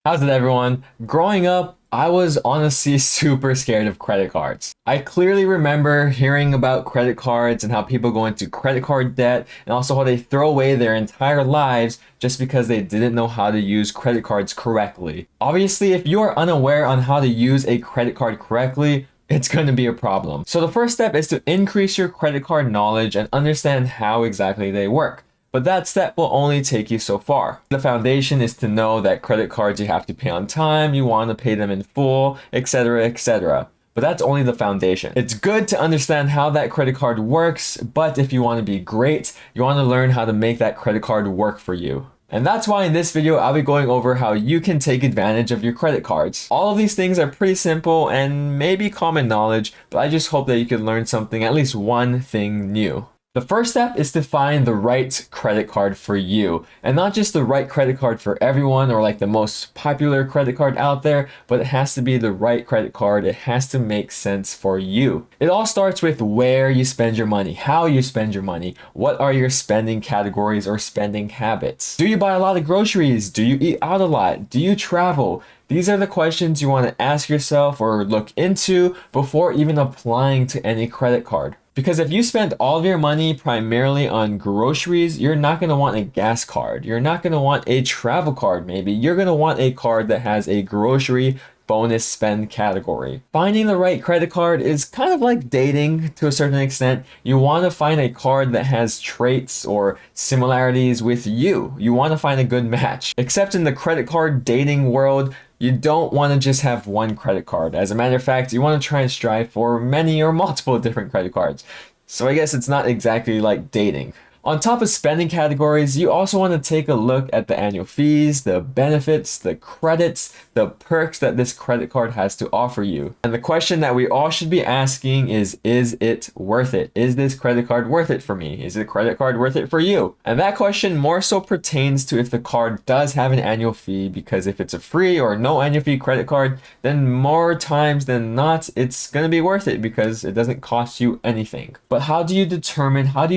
How's it, everyone? Growing up, I was honestly super scared of credit cards. I clearly remember hearing about credit cards and how people go into credit card debt and also how they throw away their entire lives just because they didn't know how to use credit cards correctly. Obviously, if you are unaware on how to use a credit card correctly, it's going to be a problem. So the first step is to increase your credit card knowledge and understand how exactly they work. But that step will only take you so far. The foundation is to know that credit cards you have to pay on time, you want to pay them in full, etc., etc. But that's only the foundation. It's good to understand how that credit card works, but if you want to be great, you want to learn how to make that credit card work for you. And that's why in this video, I'll be going over how you can take advantage of your credit cards. All of these things are pretty simple and maybe common knowledge, but I just hope that you can learn something, at least one thing new. The first step is to find the right credit card for you, and not just the right credit card for everyone or like the most popular credit card out there, but it has to be the right credit card. It has to make sense for you. It all starts with where you spend your money, how you spend your money, what are your spending categories or spending habits. Do you buy a lot of groceries? Do you eat out a lot? Do you travel? These are the questions you want to ask yourself or look into before even applying to any credit card. Because if you spend all of your money primarily on groceries, you're not going to want a gas card. You're not going to want a travel card, maybe. You're going to want a card that has a grocery bonus spend category. Finding the right credit card is kind of like dating to a certain extent. You want to find a card that has traits or similarities with you. You want to find a good match. Except in the credit card dating world, you don't want to just have one credit card. As a matter of fact, you want to try and strive for many or multiple different credit cards. So I guess it's not exactly like dating. On top of spending categories, you also want to take a look at the annual fees, the benefits, the credits, the perks that this credit card has to offer you. And the question that we all should be asking is it worth it? Is this credit card worth it for me? Is the credit card worth it for you? And that question more so pertains to if the card does have an annual fee, because if it's a free or no annual fee credit card, then more times than not, it's going to be worth it because it doesn't cost you anything. But how do you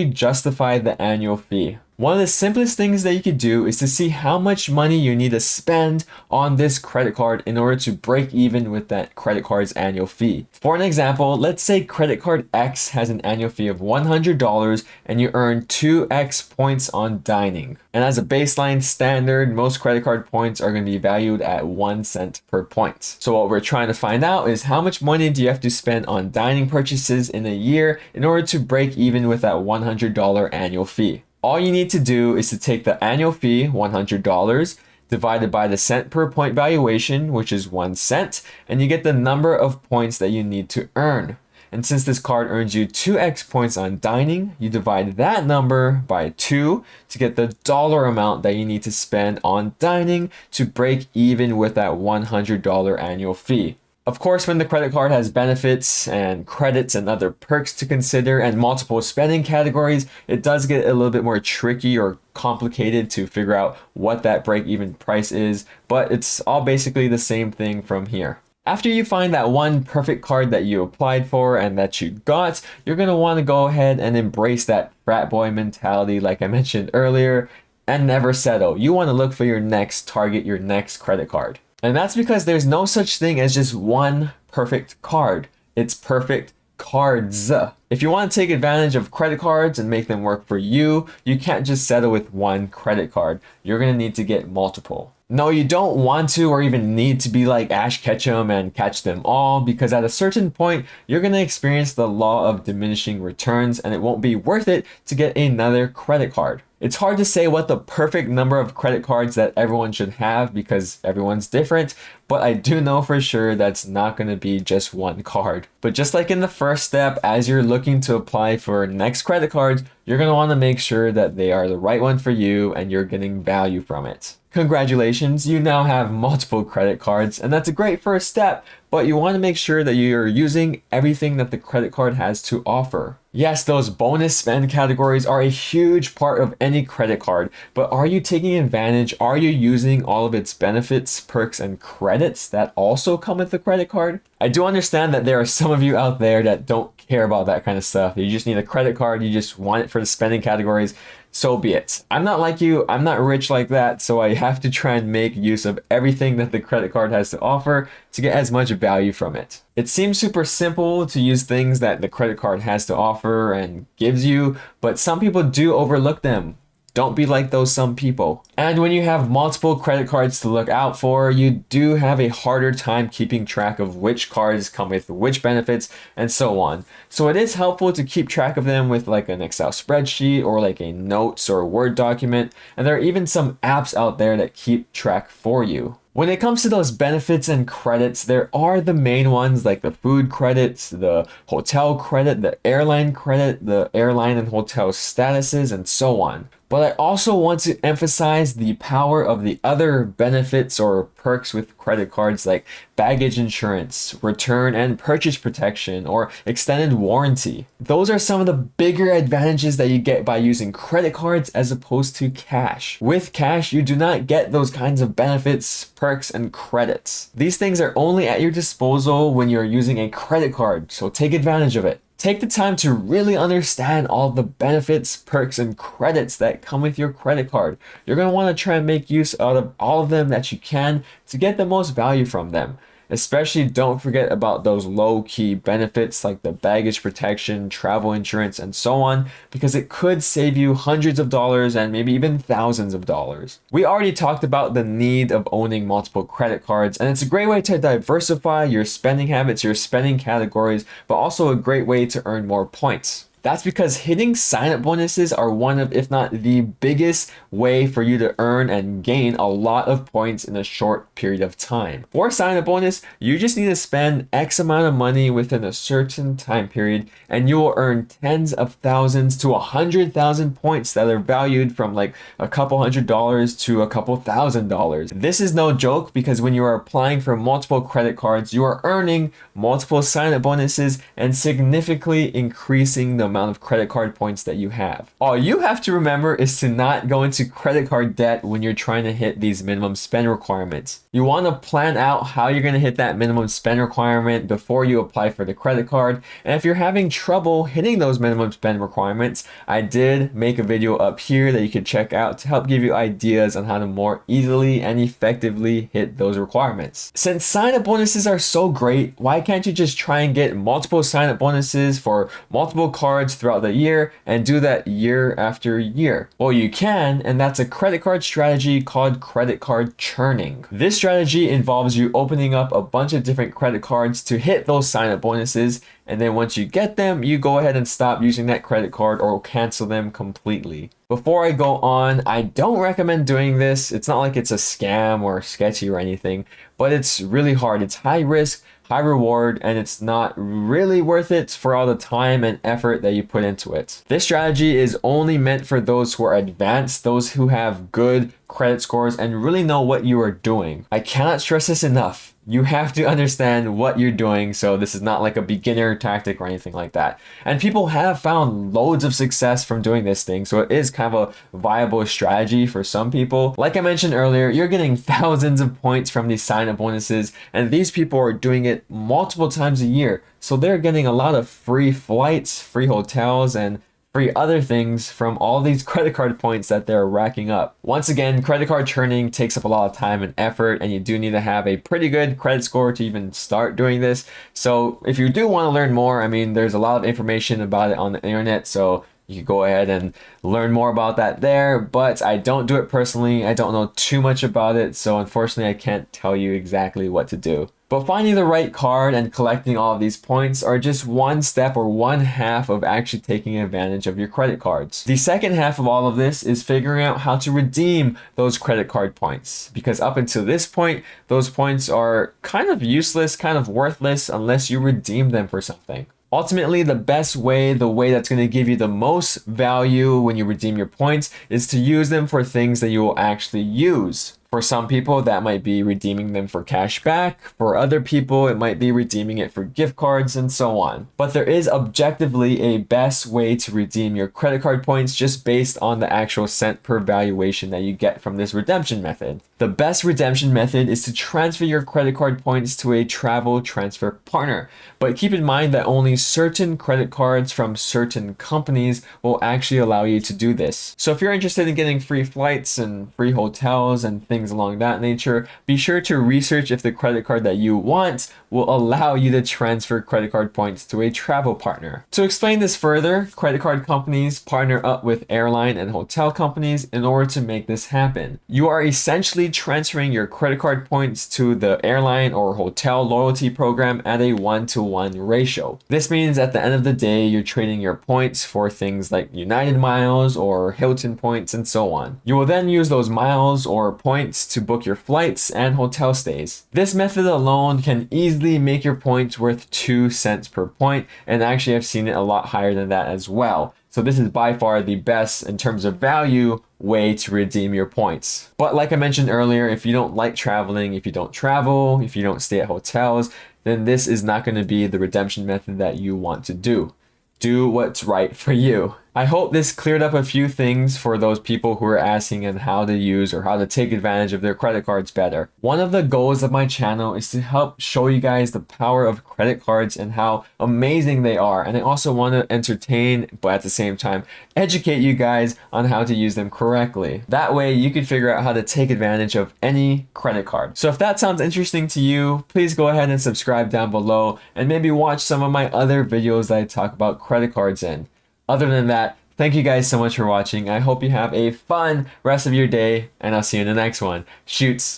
justify the annual fee? One of the simplest things that you could do is to see how much money you need to spend on this credit card in order to break even with that credit card's annual fee. For an example, let's say credit card X has an annual fee of $100 and you earn 2x points on dining. And as a baseline standard, most credit card points are going to be valued at 1 cent per point. So what we're trying to find out is how much money do you have to spend on dining purchases in a year in order to break even with that $100 annual fee. All you need to do is to take the annual fee, $100, divided by the cent per point valuation, which is 1 cent, and you get the number of points that you need to earn. And since this card earns you 2x points on dining, you divide that number by 2 to get the dollar amount that you need to spend on dining to break even with that $100 annual fee. Of course, when the credit card has benefits and credits and other perks to consider and multiple spending categories, it does get a little bit more tricky or complicated to figure out what that break-even price is, but it's all basically the same thing from here. After you find that one perfect card that you applied for and that you got, you're going to want to go ahead and embrace that frat boy mentality like I mentioned earlier and never settle. You want to look for your next target, your next credit card. And that's because there's no such thing as just one perfect card. It's perfect cards. If you want to take advantage of credit cards and make them work for you, you can't just settle with one credit card. You're going to need to get multiple. No, you don't want to or even need to be like Ash Ketchum and catch them all, because at a certain point, you're going to experience the law of diminishing returns and it won't be worth it to get another credit card. It's hard to say what the perfect number of credit cards that everyone should have because everyone's different, but I do know for sure that's not going to be just one card. But just like in the first step, as you're looking to apply for next credit cards, you're going to want to make sure that they are the right one for you and you're getting value from it. Congratulations, you now have multiple credit cards, and that's a great first step, but you want to make sure that you're using everything that the credit card has to offer. Yes, those bonus spend categories are a huge part of any credit card, but are you taking advantage? Are you using all of its benefits, perks, and credits that also come with the credit card? I do understand that there are some of you out there that don't care about that kind of stuff. You just need a credit card, you just want it for the spending categories. so be it. I'm not like you, I'm not rich like that, so I have to try and make use of everything that the credit card has to offer to get as much value from it. It seems super simple to use things that the credit card has to offer and gives you, but some people do overlook them. Don't be like those some people. And when you have multiple credit cards to look out for, you do have a harder time keeping track of which cards come with which benefits and so on. So it is helpful to keep track of them with like an Excel spreadsheet or like a notes or Word document. And there are even some apps out there that keep track for you. When it comes to those benefits and credits, there are the main ones like the food credits, the hotel credit, the airline credit, the airline and hotel statuses, and so on. But I also want to emphasize the power of the other benefits or perks with credit cards like baggage insurance, return and purchase protection, or extended warranty. Those are some of the bigger advantages that you get by using credit cards as opposed to cash. With cash, you do not get those kinds of benefits, perks, and credits. These things are only at your disposal when you're using a credit card, so take advantage of it. Take the time to really understand all the benefits, perks, and credits that come with your credit card. You're going to want to try and make use out of all of them that you can to get the most value from them. Especially don't forget about those low-key benefits like the baggage protection, travel insurance, and so on, because it could save you hundreds of dollars and maybe even thousands of dollars. We already talked about the need of owning multiple credit cards, and it's a great way to diversify your spending habits, your spending categories, but also a great way to earn more points. That's because hitting sign-up bonuses are one of, if not the biggest way for you to earn and gain a lot of points in a short period of time. For a sign-up bonus, you just need to spend X amount of money within a certain time period, and you will earn tens of thousands to 100,000 points that are valued from like a couple $100s to a couple $1,000. This is no joke because when you are applying for multiple credit cards, you are earning multiple sign-up bonuses and significantly increasing the amount of credit card points that you have. All you have to remember is to not go into credit card debt when you're trying to hit these minimum spend requirements. You want to plan out how you're going to hit that minimum spend requirement before you apply for the credit card. And if you're having trouble hitting those minimum spend requirements, I did make a video up here that you can check out to help give you ideas on how to more easily and effectively hit those requirements. Since sign-up bonuses are so great, why can't you just try and get multiple sign-up bonuses for multiple cards throughout the year and do that year after year? Well, you can, and that's a credit card strategy called credit card churning. This strategy involves you opening up a bunch of different credit cards to hit those sign-up bonuses, and then once you get them, you go ahead and stop using that credit card or cancel them completely. Before I go on, I don't recommend doing this. It's not like it's a scam or sketchy or anything, but it's really hard. It's high risk, high reward, and it's not really worth it for all the time and effort that you put into it. This strategy is only meant for those who are advanced, those who have good credit scores and really know what you are doing. I cannot stress this enough. You have to understand what you're doing, so this is not like a beginner tactic or anything like that. And people have found loads of success from doing this thing, so it is kind of a viable strategy for some people. Like I mentioned earlier, you're getting thousands of points from these sign-up bonuses, and these people are doing it multiple times a year. So they're getting a lot of free flights, free hotels, and free other things from all these credit card points that they're racking up. Once again, credit card churning takes up a lot of time and effort, and you do need to have a pretty good credit score to even start doing this. So if you do want to learn more, I mean, there's a lot of information about it on the internet, so you can go ahead and learn more about that there, but I don't do it personally. I don't know too much about it, so unfortunately I can't tell you exactly what to do. But finding the right card and collecting all of these points are just one step or one half of actually taking advantage of your credit cards. The second half of all of this is figuring out how to redeem those credit card points, because up until this point, those points are kind of useless, kind of worthless unless you redeem them for something. Ultimately, the best way, the way that's going to give you the most value when you redeem your points, is to use them for things that you will actually use. For some people, that might be redeeming them for cash back. For other people, it might be redeeming it for gift cards and so on. But there is objectively a best way to redeem your credit card points just based on the actual cent per valuation that you get from this redemption method. The best redemption method is to transfer your credit card points to a travel transfer partner. But keep in mind that only certain credit cards from certain companies will actually allow you to do this. So if you're interested in getting free flights and free hotels and things along that nature, be sure to research if the credit card that you want will allow you to transfer credit card points to a travel partner. To explain this further, credit card companies partner up with airline and hotel companies in order to make this happen. You are essentially transferring your credit card points to the airline or hotel loyalty program at a 1-to-1 ratio. This means at the end of the day, you're trading your points for things like United miles or Hilton points and so on. You will then use those miles or points to book your flights and hotel stays. This method alone can easily make your points worth 2 cents per point, and actually I've seen it a lot higher than that as well. So this is by far the best in terms of value way to redeem your points. But like I mentioned earlier, if you don't like traveling, if you don't travel, if you don't stay at hotels, then this is not going to be the redemption method that you want to do. Do what's right for you. I hope this cleared up a few things for those people who are asking on how to use or how to take advantage of their credit cards better. One of the goals of my channel is to help show you guys the power of credit cards and how amazing they are. And I also want to entertain, but at the same time, educate you guys on how to use them correctly. That way you can figure out how to take advantage of any credit card. So if that sounds interesting to you, please go ahead and subscribe down below and maybe watch some of my other videos that I talk about credit cards in. Other than that, thank you guys so much for watching. I hope you have a fun rest of your day, and I'll see you in the next one. Shoots!